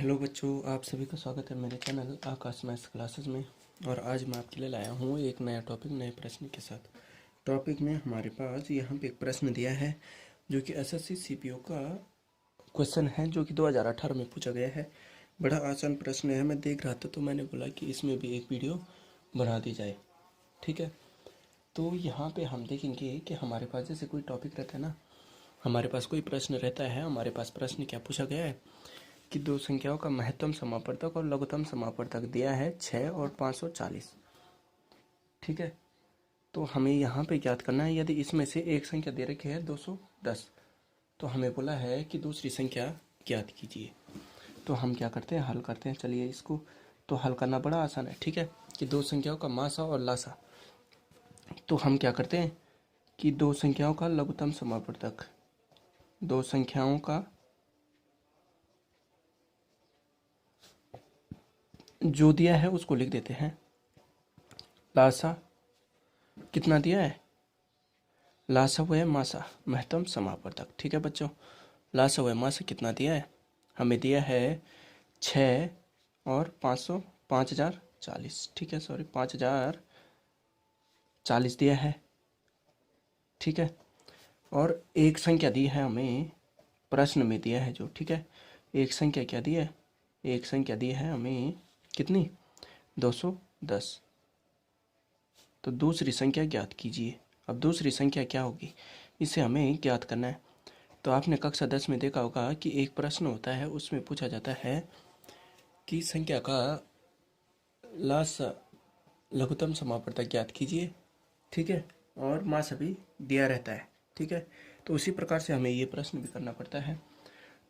Hello बच्चों, आप सभी का स्वागत है मेरे चैनल आकाश मैथ्स क्लासेस में। और आज मैं आपके लिए लाया हूँ एक नया टॉपिक नए प्रश्न के साथ। टॉपिक में हमारे पास यहाँ पे एक प्रश्न दिया है जो कि एसएससी सीपीओ का क्वेश्चन है, जो कि 2018 में पूछा गया है। बड़ा आसान प्रश्न है। मैं देख रहा था तो मैंने बोला कि इसमें भी एक वीडियो बना दी जाए। ठीक है, तो यहाँ पे हम देखेंगे कि हमारे पास जैसे कोई टॉपिक रहता है ना, हमारे पास कोई प्रश्न रहता है। हमारे पास प्रश्न क्या पूछा गया है कि दो संख्याओं का महत्तम समापवर्तक और लघुत्तम समापवर्तक दिया है 6 और 540। ठीक है, तो हमें यहाँ पे ज्ञात करना है। यदि इसमें से एक संख्या दे रखी है 210, तो हमें बोला है कि दूसरी संख्या ज्ञात कीजिए। तो हम क्या करते हैं, हल करते हैं। चलिए इसको तो हल करना बड़ा आसान है। ठीक है, कि दो संख्याओं का मासा और लासा। तो हम क्या करते हैं कि दो संख्याओं का लघुत्तम समापवर्तक, दो संख्याओं का जो दिया है उसको लिख देते हैं। लासा कितना दिया है, लासा व मासा महत्तम समापवर्तक। ठीक है बच्चों, लासा व मासा कितना दिया है, हमें दिया है 6 और 500 5040। ठीक है, सॉरी 5040 दिया है। ठीक है, और एक संख्या दी है हमें, प्रश्न में दिया है जो। ठीक है, एक संख्या क्या दी है, एक संख्या दी है हमें कितनी, 210। तो दूसरी संख्या ज्ञात कीजिए। अब दूसरी संख्या क्या होगी, इसे हमें ज्ञात करना है। तो आपने कक्षा 10 में देखा होगा कि एक प्रश्न होता है, उसमें पूछा जाता है कि संख्या का लासा लघुत्तम समापवर्तक ज्ञात कीजिए। ठीक है, और मास भी दिया रहता है। ठीक है, तो उसी प्रकार से हमें ये प्रश्न भी करना पड़ता है।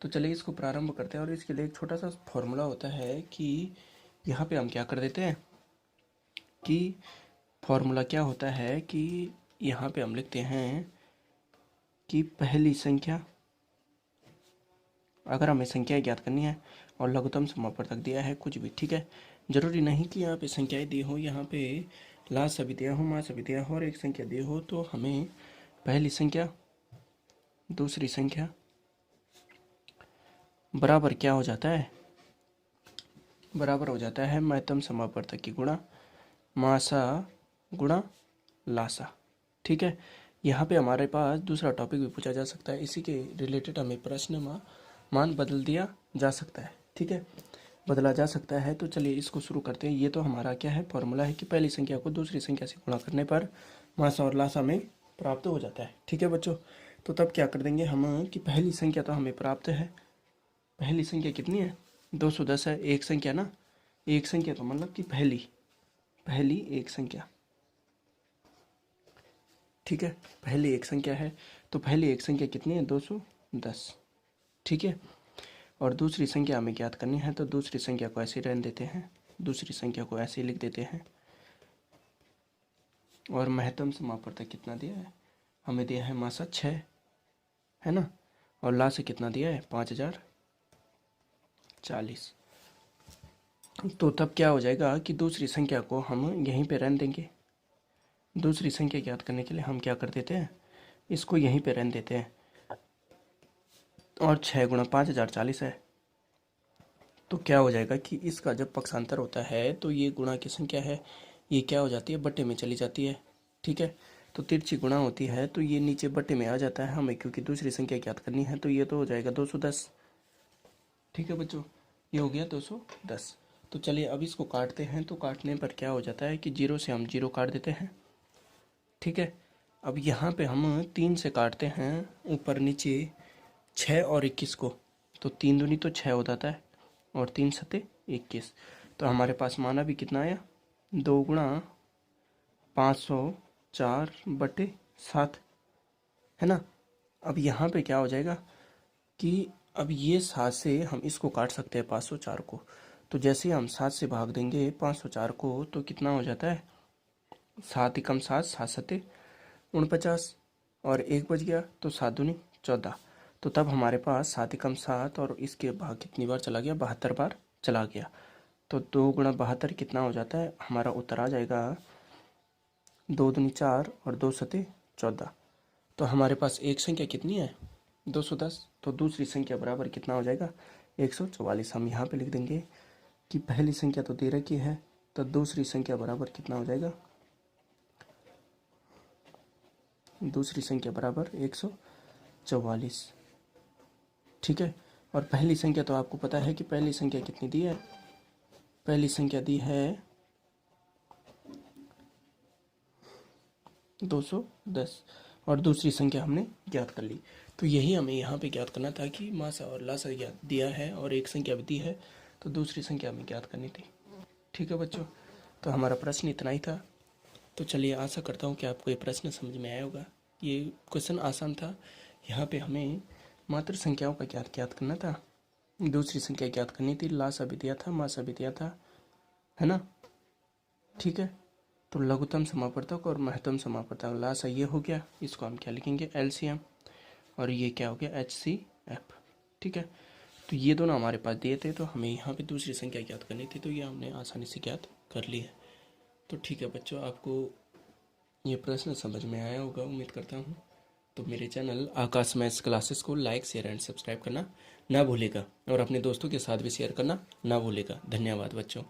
तो चलिए इसको प्रारंभ करते हैं। और इसके लिए एक छोटा सा फॉर्मूला होता है कि यहाँ पे हम क्या कर देते हैं कि फॉर्मूला क्या होता है कि यहाँ पे हम लिखते हैं कि पहली संख्या, अगर हमें संख्या ज्ञात करनी है और लघुत्तम समापवर्तक दिया है कुछ भी। ठीक है, जरूरी नहीं कि यहाँ पे संख्याएं दी हो, यहाँ पे लासा भी दिया हो, मासा भी दिया हो और एक संख्या दी हो। तो हमें पहली संख्या दूसरी संख्या बराबर क्या हो जाता है, बराबर हो जाता है महत्तम समापवर्तक की गुणा मासा गुणा लासा। ठीक है, यहाँ पे हमारे पास दूसरा टॉपिक भी पूछा जा सकता है, इसी के रिलेटेड हमें प्रश्न में मान बदल दिया जा सकता है। ठीक है, बदला जा सकता है। तो चलिए इसको शुरू करते हैं। ये तो हमारा क्या है, फॉर्मूला है कि पहली संख्या को दूसरी संख्या से गुणा करने पर मासा और लासा में प्राप्त हो जाता है। ठीक है बच्चों, तो तब क्या कर देंगे हम कि पहली संख्या तो हमें प्राप्त है, पहली संख्या कितनी है, 210 है। एक संख्या ना, एक संख्या तो मतलब कि पहली पहली एक संख्या। ठीक है, पहली एक संख्या है, तो पहली एक संख्या कितनी है, 210। ठीक है, और दूसरी संख्या हमें ज्ञात करनी है। तो दूसरी संख्या को ऐसे रहने देते हैं, दूसरी संख्या को ऐसे लिख देते हैं। और महत्तम समापवर्तक कितना दिया है, हमें दिया है मासा 6 है ना, और लासा कितना दिया है 5040। तो तब क्या हो जाएगा कि दूसरी संख्या को हम यहीं पे रहने देंगे। दूसरी संख्या ज्ञात करने के लिए हम क्या कर देते हैं, इसको यहीं पे रहने देते हैं। और 6 गुणा 5040 है, तो क्या हो जाएगा कि इसका जब पक्षांतर होता है तो ये गुणा की संख्या है, ये क्या हो जाती है, बट्टे में चली जाती है। ठीक है, तो तिरछी गुणा होती है तो ये नीचे बट्टे में आ जाता है हमें, क्योंकि दूसरी संख्या ज्ञात करनी है। तो ये तो हो जाएगा 210। ठीक है बच्चों, ये हो गया 210। तो चलिए अब इसको काटते हैं। तो काटने पर क्या हो जाता है कि 0 से हम 0 काट देते हैं। ठीक है, अब यहाँ पे हम 3 से काटते हैं, ऊपर नीचे 6 और 21 को। तो 3 दूनी तो 6 हो जाता है और 3 सते 21। तो हमारे पास माना भी कितना आया, 2 गुणा 504/7 है ना। अब यहाँ पे क्या हो जाएगा कि अब ये 7 से हम इसको काट सकते हैं 504 को। तो जैसे हम 7 से भाग देंगे 504 को तो कितना हो जाता है, 7 एकम 7, 7 सते 49 और 1 बच गया तो 7 दूनी 14। तो तब हमारे पास 7 एकम 7 और इसके भाग कितनी बार चला गया, 72 बार चला गया। तो 2 गुणा 72 कितना हो जाता है, हमारा उत्तर आ जाएगा 2 दूनी 4 और 2 सते 14। तो हमारे पास एक संख्या कितनी है, 210। तो दूसरी संख्या बराबर कितना हो जाएगा, 144। हम यहाँ पे लिख देंगे कि पहली संख्या तो दे रखी है, तो दूसरी संख्या बराबर कितना हो जाएगा, दूसरी संख्या बराबर 144। ठीक है। और पहली संख्या तो आपको पता है कि पहली संख्या कितनी दी है, पहली संख्या दी है 210 और दूसरी संख्या हमने ज्ञात कर ली। तो यही हमें यहाँ पे ज्ञात करना था कि मासा और लासा ज्ञात दिया है और एक संख्या भी दी है, तो दूसरी संख्या हमें ज्ञात करनी थी। ठीक है बच्चों, तो हमारा प्रश्न इतना ही था। तो चलिए, आशा करता हूँ कि आपको ये प्रश्न समझ में आया होगा। ये क्वेश्चन आसान था। यहाँ पे हमें मात्र संख्याओं का ज्ञात करना था, दूसरी संख्या ज्ञात करनी थी, लासा भी दिया था, मासा भी दिया था, है ना। ठीक है। तो लघुत्तम समापवर्तक और महत्तम समापवर्तक, लासा ये हो गया, इसको हम क्या लिखेंगे, LCM, और ये क्या हो गया, HCF। ठीक है। तो ये दोनों हमारे पास दिए थे, तो हमें यहाँ पे दूसरी संख्या ज्ञात करनी थी, तो ये हमने आसानी से ज्ञात कर ली है। तो ठीक है बच्चों, आपको ये प्रश्न समझ में आया होगा, उम्मीद करता हूँ। तो मेरे चैनल आकाश मैथ्स क्लासेस को लाइक, शेयर एंड सब्सक्राइब करना ना भूलेगा, और अपने दोस्तों के साथ भी शेयर करना ना भूलेगा। धन्यवाद बच्चों।